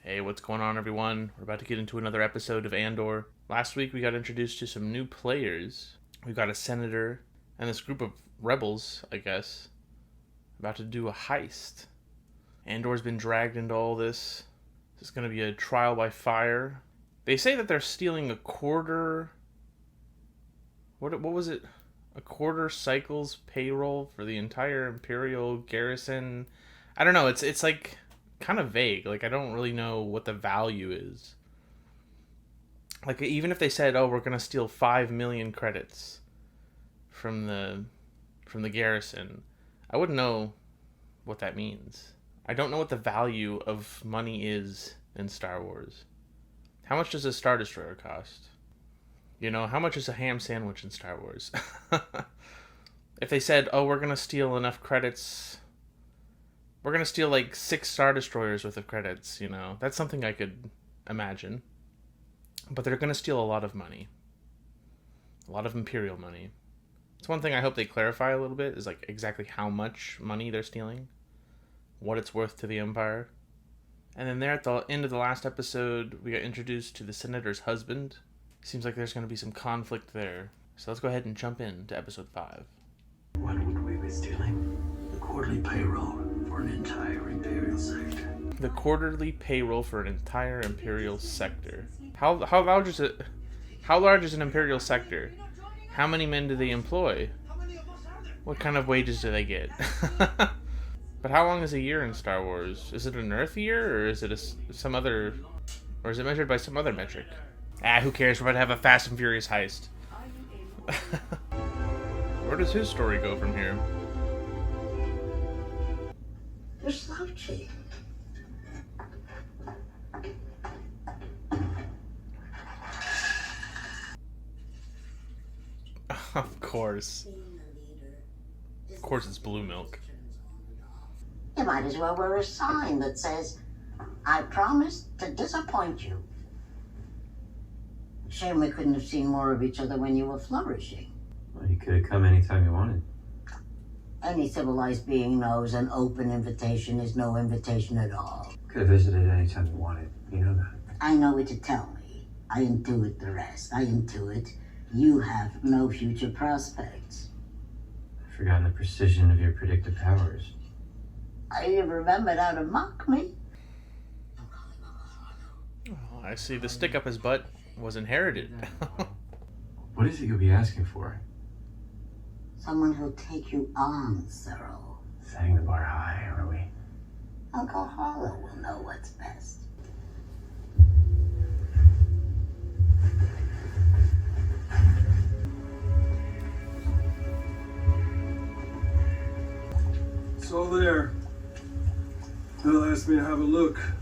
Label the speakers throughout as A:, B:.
A: Hey, what's going on, everyone? We're about to get into another episode of Andor. Last week, we got introduced to some new players. We've got a senator and this group of rebels, I guess, about to do a heist. Andor's been dragged into all this. This is going to be a trial by fire. They say that they're stealing a quarter... What was it? A quarter cycle's payroll for the entire Imperial garrison. I don't know. It's like kind of vague. Like, I don't really know what the value is. Like, even if they said, "Oh, we're gonna steal 5 million credits from the garrison," I wouldn't know what that means. I don't know what the value of money is in Star Wars. How much does a Star Destroyer cost? You know, how much is a ham sandwich in Star Wars? If they said, "Oh, we're gonna steal enough credits," we're gonna steal like 6 Star Destroyers worth of credits, you know. That's something I could imagine. But they're gonna steal a lot of money. A lot of Imperial money. It's one thing I hope they clarify a little bit, is like exactly how much money they're stealing. What it's worth to the Empire. And then there at the end of the last episode, we got introduced to the Senator's husband. Seems like there's gonna be some conflict there. So let's go ahead and jump into episode 5.
B: What would we be stealing? The quarterly payroll for an entire Imperial sector.
A: The quarterly payroll for an entire Imperial sector. How large is it? How large is an Imperial sector? How many men do they employ? What kind of wages do they get? But how long is a year in Star Wars? Is it an Earth year, or is it some other, or is it measured by some other metric? Who cares? We're about to have a Fast and Furious heist. Where does his story go from here?
B: You're slouchy.
A: Of course. Of course it's blue milk.
B: You might as well wear a sign that says, "I promise to disappoint you." Shame we couldn't have seen more of each other when you were flourishing.
C: Well, you could have come anytime you wanted.
B: Any civilized being knows an open invitation is no invitation at all.
C: Could have visited anytime you wanted. You know that.
B: I know what to tell me. I intuit the rest. I intuit you have no future prospects.
C: I've forgotten the precision of your predictive powers.
B: I remembered how to mock me.
A: Oh, I see. The stick up his butt was inherited.
C: What is it you'll be asking for?
B: Someone who'll take you on, Cyril.
C: Setting the bar high, are we?
B: Uncle Harlow will know what's best.
D: It's all there. Bill asked me to have a look. I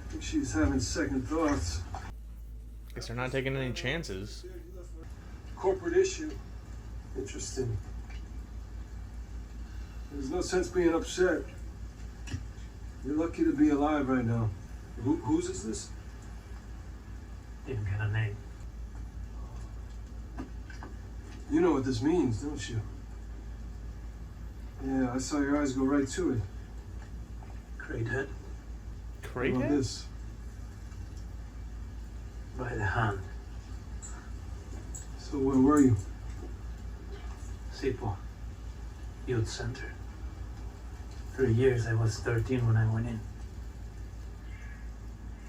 D: think she's having second thoughts.
A: Guess they're not taking any chances.
D: Corporate issue. Interesting. There's no sense being upset. You're lucky to be alive right now. Whose is this?
C: Didn't get a name.
D: You know what this means, don't you? Yeah, I saw your eyes go right to it.
C: Cratehead.
D: What about this?
C: By the hand.
D: So where were you?
C: Sipo. Youth Center. For years, I was 13 when I went in.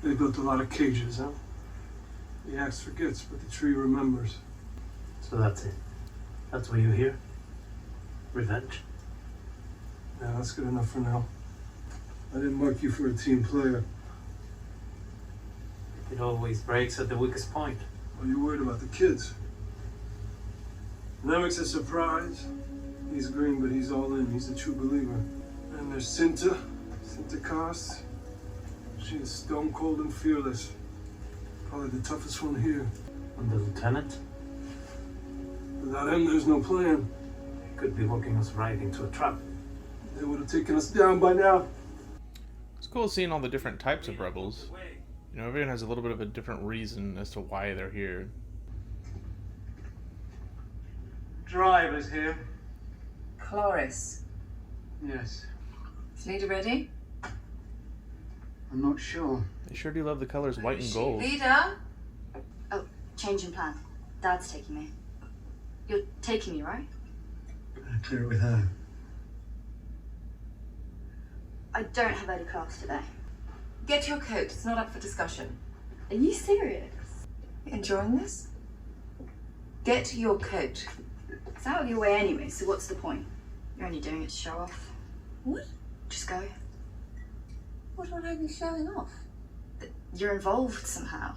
D: They built a lot of cages, huh? The axe forgets, but the tree remembers.
C: So that's it. That's why you're here? Revenge?
D: Yeah, that's good enough for now. I didn't mark you for a team player.
C: It always breaks at the weakest point.
D: Are you worried about the kids? Nemec's a surprise. He's green, but he's all in. He's a true believer. And there's Cinta Cost. She is stone cold and fearless. Probably the toughest one here.
C: And the lieutenant?
D: Without him, there's no plan.
C: He could be working us right into a trap.
D: They would have taken us down by now.
A: It's cool seeing all the different types of rebels. You know, everyone has a little bit of a different reason as to why they're here.
E: Driver's here.
F: Cloris.
E: Yes.
F: Is Leader ready?
B: I'm not sure.
A: They sure do love the colors white and gold.
F: Leader? Oh, change in plan. Dad's taking me. You're taking me, right?
C: I'll clear it with her.
F: I don't have early class today.
G: Get your coat. It's not up for discussion.
F: Are you serious?
G: Enjoying this? Get your coat.
F: It's out of your way anyway, so what's the point? You're only doing it to show off.
G: What?
F: Just go.
G: What would I be showing off?
F: That you're involved somehow.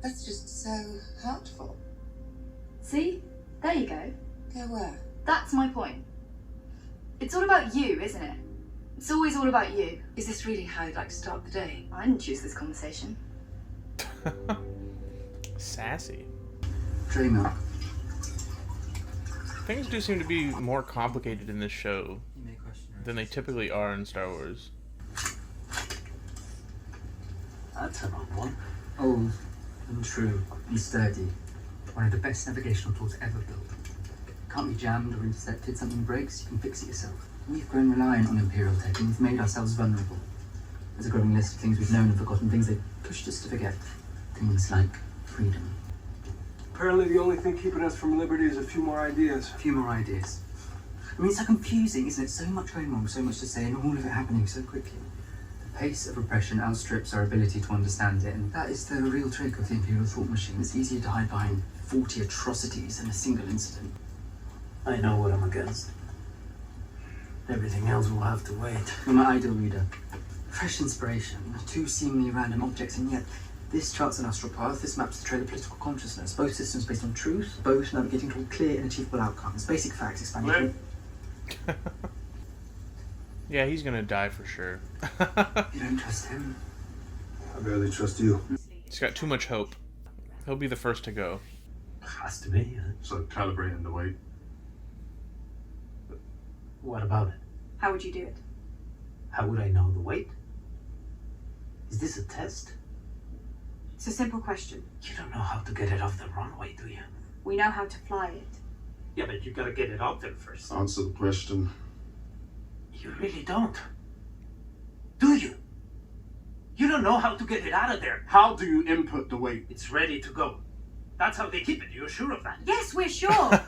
G: That's just so hurtful.
F: See? There you go.
G: Go where?
F: That's my point. It's all about you, isn't it? It's always all about you.
G: Is this really how you'd like to start the day?
F: I didn't choose this conversation.
A: Sassy.
B: Tray milk.
A: Things do seem to be more complicated in this show than they typically are in Star Wars.
C: That's an odd one.
H: Old and true and sturdy. One of the best navigational tools ever built. Can't be jammed or intercepted. Something breaks, you can fix it yourself. We've grown reliant on Imperial tech and we've made ourselves vulnerable. There's a growing list of things we've known and forgotten, things they've pushed us to forget. Things like freedom.
D: Apparently the only thing keeping us from liberty is a few more ideas.
H: A few more ideas. I mean, it's so confusing, isn't it? So much going wrong, so much to say, and all of it happening so quickly. The pace of repression outstrips our ability to understand it, and that is the real trick of the Imperial thought machine. It's easier to hide behind 40 atrocities than a single incident.
C: I know what I'm against. Everything else will have to wait.
H: You're my ideal reader. Fresh inspiration, two seemingly random objects, and yet this charts an astral path, this maps the trail of political consciousness. Both systems based on truth, both navigating toward clear and achievable outcomes. Basic facts expanding.
A: Yeah, he's gonna die for sure.
H: You don't trust him?
D: I barely trust you.
A: He's got too much hope. He'll be the first to go.
C: Has to be.
D: So calibrating the weight.
C: What about it?
F: How would you do it?
C: How would I know the weight? Is this a test?
F: It's a simple question.
C: You don't know how to get it off the runway, do you?
F: We know how to fly it.
C: Yeah, but you gotta get it out there first.
D: Answer the question.
C: You really don't. Do you? You don't know how to get it out of there.
D: How do you input the weight?
C: It's ready to go. That's how they keep it. You're sure of that?
F: Yes, we're sure.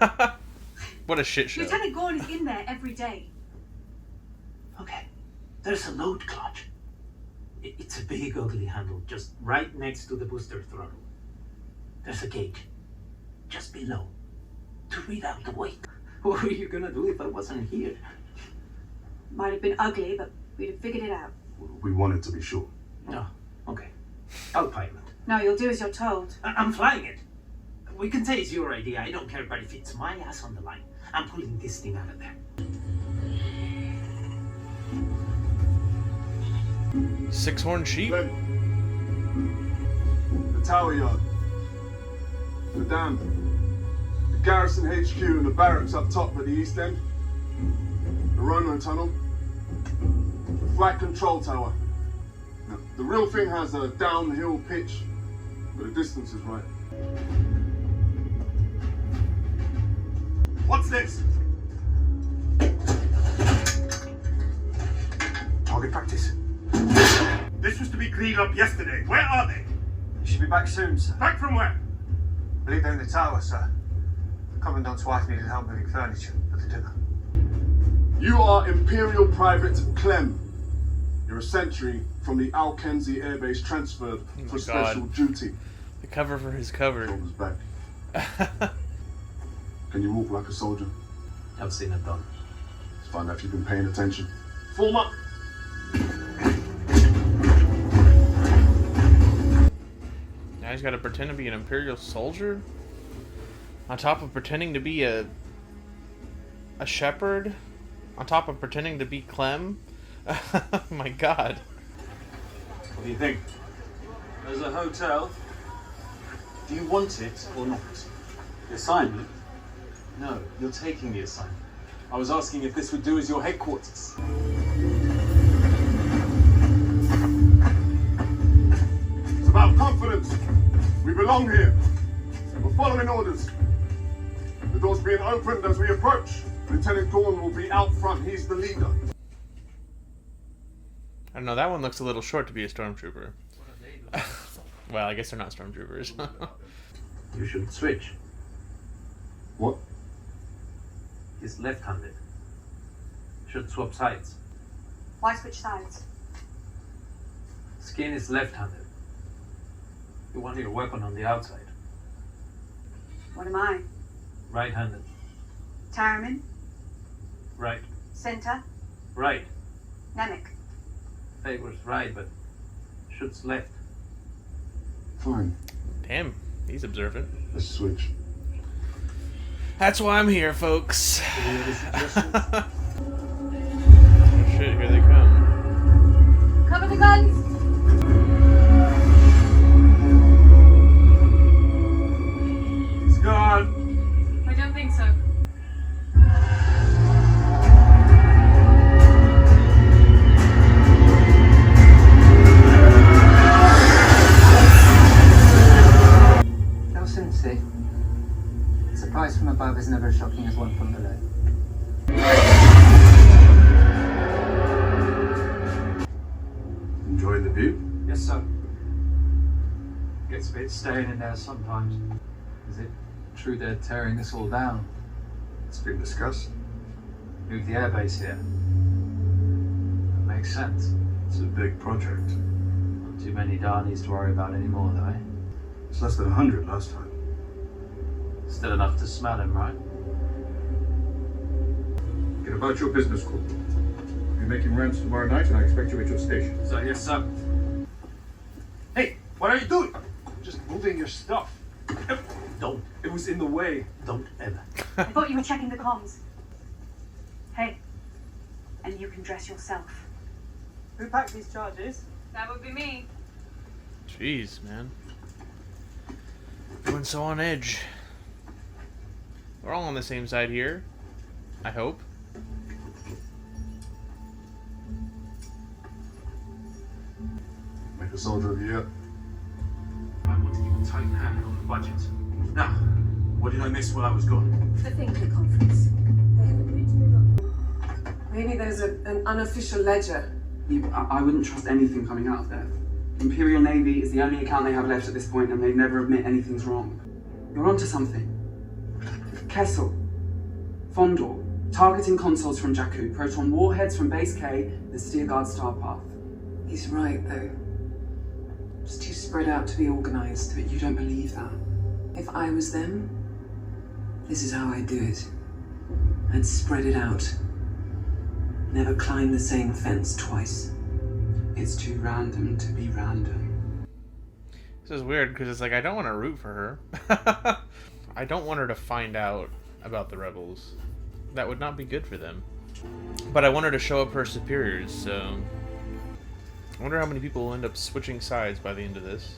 A: What a shit show.
F: Lieutenant Gorn is in there every day.
C: Okay. There's a load clutch. It's a big ugly handle just right next to the booster throttle. There's a gauge just below to read out the weight. What were you gonna do if I wasn't here?
F: Might have been ugly, but we'd have figured it out.
D: We wanted to be sure.
C: No. Okay. I'll pilot.
F: No, you'll do as you're told.
C: I'm flying it. We can say it's your idea. I don't care, but if it's my ass on the line, I'm pulling this thing out of there.
A: Six-horn sheep?
D: Then, the tower yard, the dam, the garrison HQ and the barracks up top at the east end, the Rono tunnel, the flight control tower. Now, the real thing has a downhill pitch, but the distance is right. What's this?
E: Target practice. This was to be cleaned up yesterday. Where are they?
I: You should be back soon, sir.
E: Back from where?
I: I believe they're in the tower, sir. The Commandant's wife needed help moving furniture for the dinner.
D: You are Imperial Private Clem. You're a sentry from the Alkenzi Air Base transferred for special duty.
A: The cover for his cover.
D: Shoulders back. Can you walk like a soldier?
C: I've seen it done.
D: Let's find out if you've been paying attention. Form up!
A: Now he's got to pretend to be an Imperial soldier? On top of pretending to be a shepherd? On top of pretending to be Clem? Oh my god.
E: What do you think?
I: There's a hotel. Do you want it or not?
E: The assignment?
I: No, you're taking the assignment. I was asking if this would do as your headquarters.
D: It's about confidence. We belong here. We're following orders. The door's being opened as we approach. Lieutenant Gorn will be out front. He's the leader.
A: don't know, that one looks a little short to be a stormtrooper. Well, I guess they're not stormtroopers.
C: You should switch.
D: What?
C: He's left-handed. Should swap sides.
F: Why switch sides?
C: Skin is left-handed. You want your weapon on the outside.
F: What am I?
C: Right-handed.
F: Tarman?
C: Right.
F: Cinta?
C: Right.
F: Nemec?
C: Favors right, but shoots left.
D: Fine.
A: Damn, he's observant.
D: Let's switch.
A: That's why I'm here, folks.
D: Any other suggestions?
A: Oh shit, here they come.
F: Cover the guns!
E: He's gone.
F: I don't think so.
H: No Sensei. Surprise from above is never as shocking as one from below.
D: Enjoying the view?
C: Yes, sir. Gets a bit staying in there sometimes.
J: Is it true they're tearing this all down?
D: It's been discussed.
C: Move the airbase here. That makes sense.
D: It's a big project.
C: Not too many Darnies to worry about anymore, though, eh?
D: It's less than 100 last time.
C: Still enough to smell him, right?
E: Get about your business, Corporal. You're making rounds tomorrow night, and I expect you at your station.
C: So, yes, sir.
E: Hey, what are you doing? Just moving your stuff.
C: Don't.
E: It was in the way.
C: Don't ever.
F: I thought you were checking the comms. Hey, and you can dress yourself.
K: Who packed these charges?
F: That would be me.
A: Jeez, man. Everyone's so on edge. We're all on the same side here. I hope.
D: Make a soldier of you yet?
E: I want to keep a tight hand on the budget. Now, what did I miss while I was gone?
G: The Thinker conference. They have agreed to move on.
K: Maybe there's an unofficial ledger.
H: Yeah, but I wouldn't trust anything coming out of there. The Imperial Navy is the only account they have left at this point, and they never admit anything's wrong. You're onto something. Kessel, Fondor, targeting consoles from Jakku, proton warheads from Base K, the Steerguard star path.
K: He's right, though. It's too spread out to be organized.
H: But you don't believe that.
K: If I was them, this is how I'd do it. I'd spread it out. Never climb the same fence twice.
H: It's too random to be random.
A: This is weird because it's like I don't want to root for her. I don't want her to find out about the rebels. That would not be good for them. But I want her to show up her superiors, so I wonder how many people will end up switching sides by the end of this.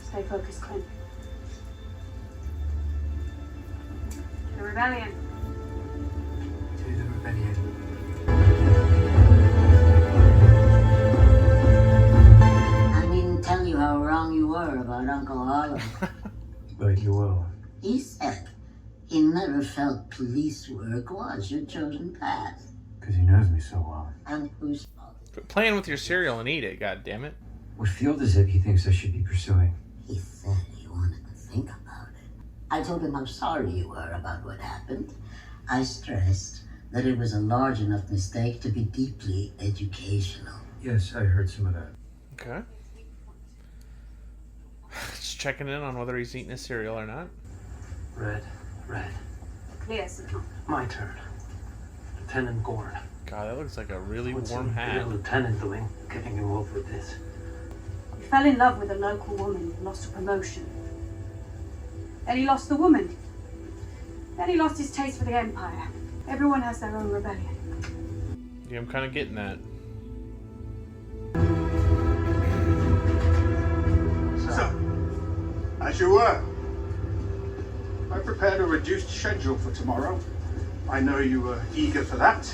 F: Stay focused, Clint. The rebellion.
H: To the rebellion.
B: I needn't tell you how wrong you were about Uncle Harlem.
C: Like you will.
B: He said he never felt police work was your chosen path.
C: Because he knows me so well.
B: And whose fault?
A: Quit playing with your cereal and eat it, god damn it.
C: What field is it he thinks I should be pursuing?
B: He said he wanted to think about it. I told him how sorry you were about what happened. I stressed that it was a large enough mistake to be deeply educational.
C: Yes, I heard some of that.
A: Okay. Just checking in on whether he's eating his cereal or not.
C: Red.
F: Clear signal.
C: My turn. Lieutenant Gorn.
A: God, that looks like a really
C: What's
A: warm
C: the
A: hat.
C: lieutenant doing? Getting involved with this.
F: He fell in love with a local woman and lost a promotion. Then he lost the woman. Then he lost his taste for the Empire. Everyone has their own rebellion.
A: Yeah, I'm kind of getting that.
E: So, as you were, I prepared a reduced schedule for tomorrow. I know you were eager for that.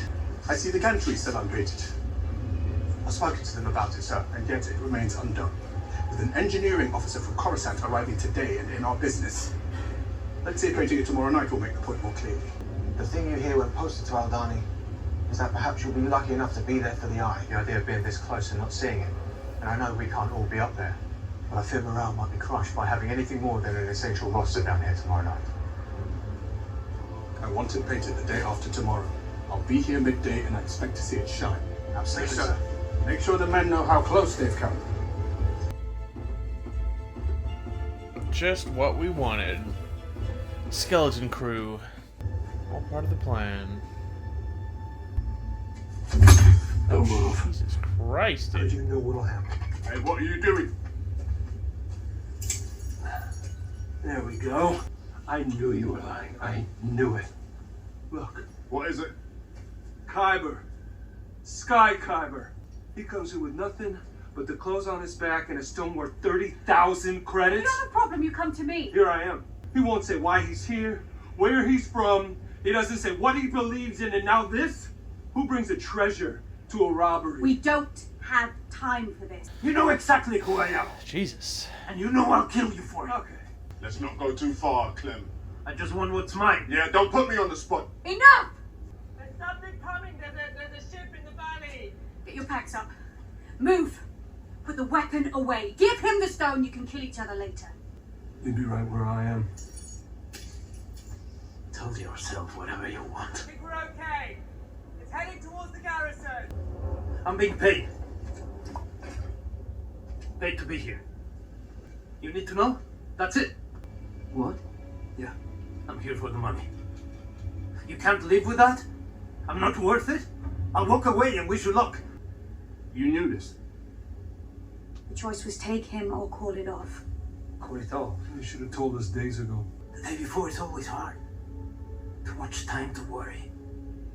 E: I see the gantry still unpainted. I've spoken to them about it, sir, and yet it remains undone. With an engineering officer from Coruscant arriving today and in our business. Let's see if painting it tomorrow night will make the point more clearly.
I: The thing you hear when posted to Aldani is that perhaps you'll be lucky enough to be there for the eye. The idea of being this close and not seeing it. And I know we can't all be up there, but I fear morale might be crushed by having anything more than an essential roster down here tomorrow night.
E: I want it painted the day after tomorrow. I'll be here midday and I expect to see it shine.
I: Absolutely,
E: Yes,
I: sir.
E: Make sure the men know how close they've come.
A: Just what we wanted. Skeleton crew. All part of the plan.
D: Don't move.
A: Jesus Christ,
D: How
A: dude.
D: do you know what'll happen?
E: Hey, what are you doing?
D: There we go. I knew you were lying. I knew it. Look,
E: What is it?
D: Kyber. Sky Kyber. He comes in with nothing but the clothes on his back and a stone worth 30,000
F: You
D: credits.
F: don't have a problem, you come to me.
D: Here I am. He won't say why he's here, where he's from. He doesn't say what he believes in. And now this? Who brings a treasure to a robbery?
F: We don't have time for this.
C: You know exactly who I am,
A: Jesus.
C: and you know I'll kill you for it.
D: Okay.
E: Let's not go too far, Clem.
C: I just want what's mine.
E: Yeah, don't put me on the spot.
F: Enough!
L: There's something coming. There's a ship in the valley.
F: Get your packs up. Move. Put the weapon away. Give him the stone. You can kill each other later.
D: You'd be right where I am.
C: Tell yourself whatever you want.
L: I think we're okay. It's heading towards the garrison.
C: I'm being paid. Paid to be here. You need to know? That's it.
H: What?
C: Yeah, I'm here for the money. You can't live with that? I'm not worth it? I'll walk away and wish you luck.
E: You knew this.
F: The choice was take him or call it off.
C: Call it off.
D: You should have told us days ago.
C: The day before is always hard. Too much time to worry.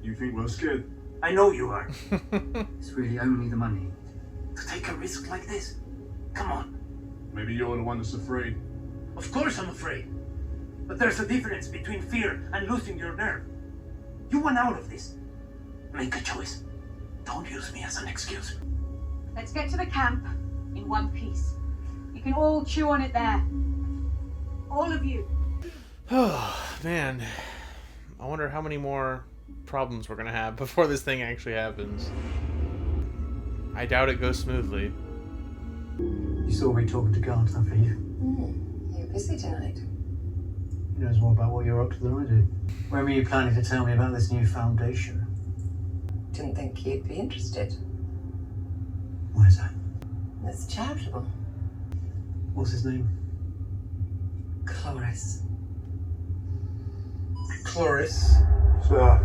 E: You think we're scared?
C: I know you are.
H: It's really only the money.
C: To take a risk like this? Come on.
E: Maybe you're the one that's afraid.
C: Of course I'm afraid. But there's a difference between fear and losing your nerve. You want out of this. Make a choice. Don't use me as an excuse.
F: Let's get to the camp in one piece. You can all chew on it there. All of you.
A: Oh, man. I wonder how many more problems we're gonna have before this thing actually happens. I doubt it goes smoothly.
M: You saw me talking to Garth, have you?
K: You're busy tonight.
M: He knows more about what you're up to than I do. When were you planning to tell me about this new foundation?
K: Didn't think you'd be interested.
M: Why is that?
K: It's charitable.
M: What's his name?
K: Cloris.
M: Cloris.
D: Sir.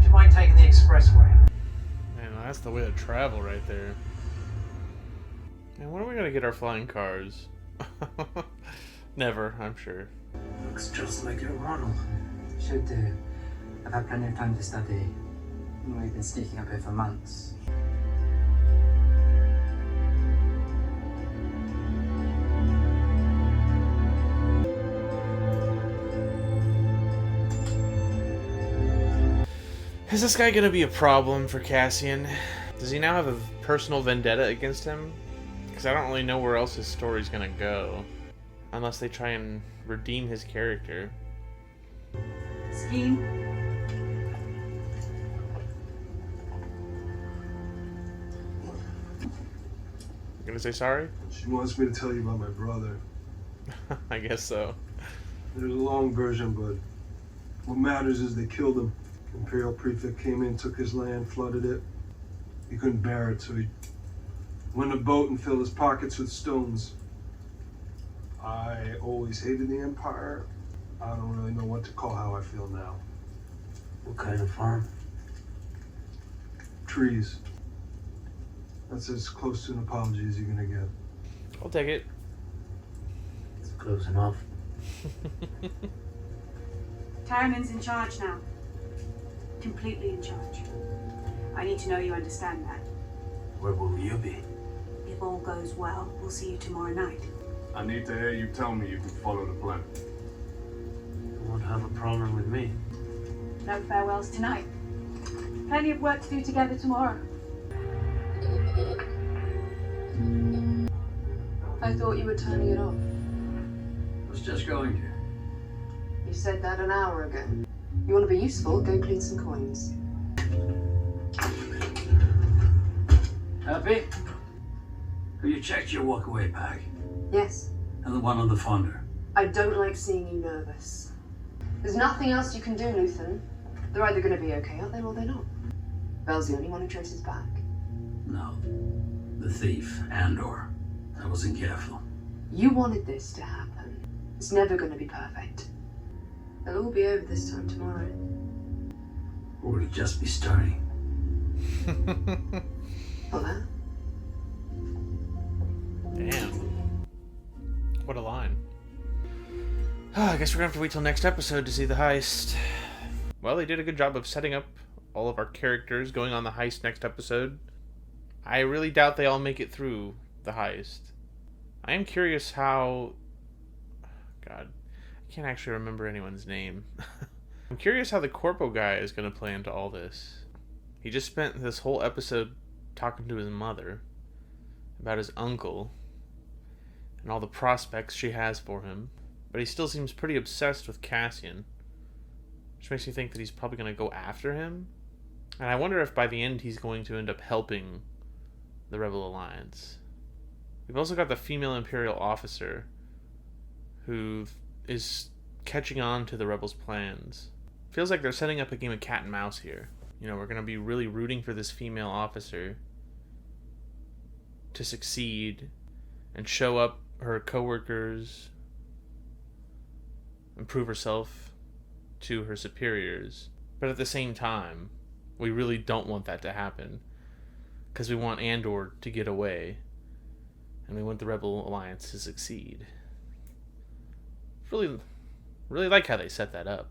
M: Do you mind taking the expressway?
A: Man, that's the way to travel right there. Man, when are we gonna get our flying cars? Never, I'm sure.
C: Looks just like your model.
H: Should do. I've had plenty of time to study. We've been sneaking up here for months.
A: Is this guy gonna be a problem for Cassian? Does he now have a personal vendetta against him? Because I don't really know where else his story's gonna go. Unless they try and redeem his character.
F: Scheme.
A: You gonna say sorry?
D: She wants me to tell you about my brother.
A: I guess so.
D: There's a long version, but what matters is they killed him. Imperial prefect came in, took his land, flooded it. He couldn't bear it, so he went in a boat and filled his pockets with stones. I always hated the Empire. I don't really know what to call how I feel now.
C: What kind of farm?
D: Trees. That's as close to an apology as you're gonna get.
A: I'll take it.
C: It's close enough.
F: Tyriman's in charge now. Completely in charge. I need to know you understand that.
C: Where will you be?
F: If all goes well, we'll see you tomorrow night.
E: I need to hear you tell me you can follow the plan.
C: You won't have a problem with me.
F: No farewells tonight. Plenty of work to do together tomorrow.
K: I thought you were turning it off.
M: I was just going to.
K: You said that an hour ago. You want to be useful, go clean some coins.
N: Happy? Have you checked your walk-away bag?
O: Yes.
N: And the one on the fonder?
O: I don't like seeing you nervous. There's nothing else you can do, Luthen. They're either going to be okay, or they're not. Belle's the only one who traces back.
N: No. The thief, Andor. I wasn't careful.
O: You wanted this to happen. It's never going to be perfect. It'll all be over this time tomorrow.
N: Or will it just be starting?
O: Well, that?
A: Damn. What a line. I guess we're gonna have to wait till next episode to see the heist. Well, they did a good job of setting up all of our characters going on the heist next episode. I really doubt they all make it through the heist. I am curious how... God, I can't actually remember anyone's name. I'm curious how the Corpo guy is going to play into all this. He just spent this whole episode talking to his mother about his uncle and all the prospects she has for him, but he still seems pretty obsessed with Cassian, which makes me think that he's probably going to go after him. And I wonder if by the end he's going to end up helping the Rebel Alliance. We've also got the female Imperial officer who is catching on to the Rebels' plans. Feels like they're setting up a game of cat and mouse here. You know, we're going to be really rooting for this female officer to succeed and show up her coworkers and prove herself to her superiors. But at the same time, we really don't want that to happen, because we want Andor to get away, and we want the Rebel Alliance to succeed. Really like how they set that up.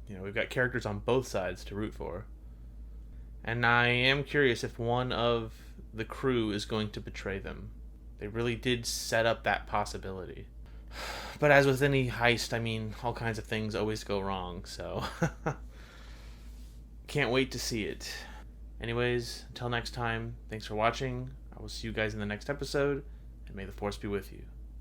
A: You know, we've got characters on both sides to root for. And I am curious if one of the crew is going to betray them. They really did set up that possibility. But as with any heist, I mean, all kinds of things always go wrong, so... Can't wait to see it. Anyways, until next time, thanks for watching. I will see you guys in the next episode, and may the Force be with you.